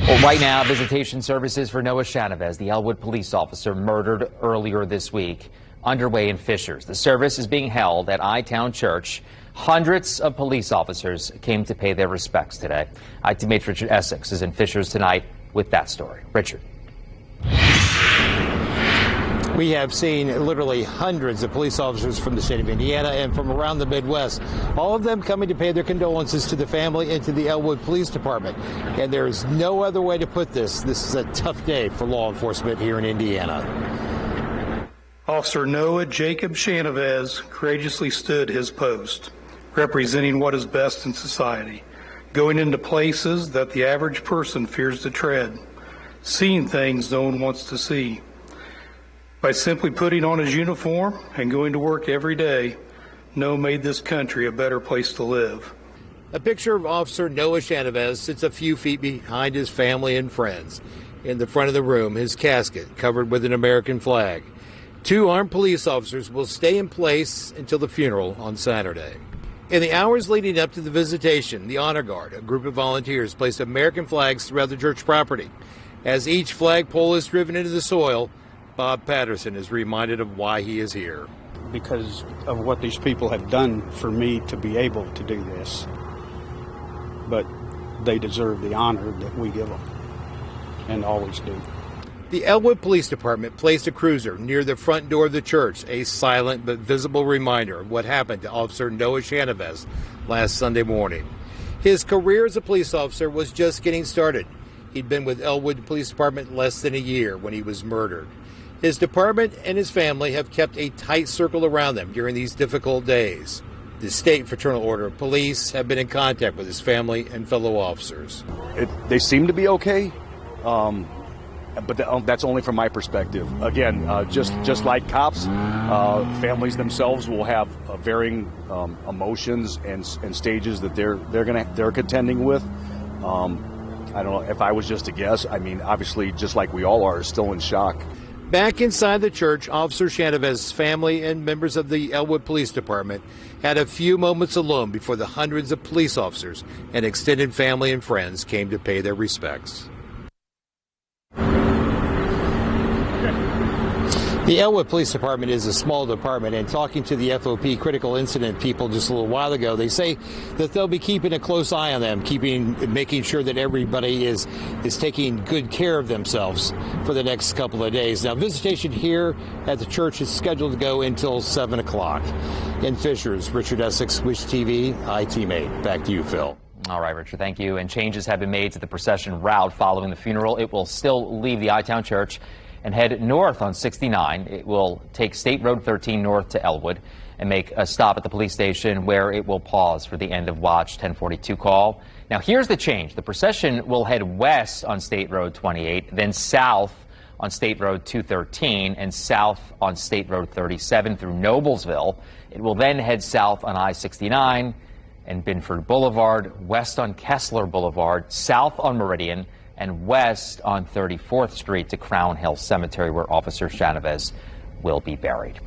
Well, right now, visitation services for Noah Shahnavaz, the Elwood police officer murdered earlier this week, underway in Fishers. The service is being held at I-Town Church. Hundreds of police officers came to pay their respects today. ITMA's Richard Essex is in Fishers tonight with that story. Richard. We have seen literally hundreds of police officers from the state of Indiana and from around the Midwest, all of them coming to pay their condolences to the family and to the Elwood Police Department. And there is no other way to put this. This is a tough day for law enforcement here in Indiana. Officer Noah Jacob Shahnavaz courageously stood his post, representing what is best in society, going into places that the average person fears to tread, seeing things no one wants to see. By simply putting on his uniform and going to work every day, Noah made this country a better place to live. A picture of Officer Noah Shahnavaz sits a few feet behind his family and friends. In the front of the room, his casket covered with an American flag. 2 armed police officers will stay in place until the funeral on Saturday. In the hours leading up to the visitation, the Honor Guard, a group of volunteers, placed American flags throughout the church property. As each flagpole is driven into the soil, Bob Patterson is reminded of why he is here. Because of what these people have done for me to be able to do this. But they deserve the honor that we give them, and always do. The Elwood Police Department placed a cruiser near the front door of the church, a silent but visible reminder of what happened to Officer Noah Shahnavaz last Sunday morning. His career as a police officer was just getting started. He'd been with Elwood Police Department less than a year when he was murdered. His department and his family have kept a tight circle around them during these difficult days. The State Fraternal Order of Police have been in contact with his family and fellow officers. They seem to be okay, but that's only from my perspective. Again, just like cops, families themselves will have varying emotions and stages that they're contending with. I don't know, if I was just to guess, I mean, obviously, just like we all are, still in shock. Back inside the church, Officer Shahnavaz's family and members of the Elwood Police Department had a few moments alone before the hundreds of police officers and extended family and friends came to pay their respects. The Elwood Police Department is a small department, and talking to the FOP critical incident people just a little while ago, they say that they'll be keeping a close eye on them, making sure that everybody is taking good care of themselves for the next couple of days. Now, visitation here at the church is scheduled to go until 7 o'clock. In Fishers, Richard Essex, Wish TV, ITMA. Back to you, Phil. All right, Richard, thank you. And changes have been made to the procession route following the funeral. It will still leave the I-Town Church and head north on 69. It will take State Road 13 north to Elwood and make a stop at the police station where it will pause for the end of watch 1042 call. Now, here's the change. The procession will head west on State Road 28, then south on State Road 213 and south on State Road 37 through Noblesville. It will then head south on I-69 and Binford Boulevard, west on Kessler Boulevard, south on Meridian, and west on 34th Street to Crown Hill Cemetery, where Officer Shahnavaz will be buried.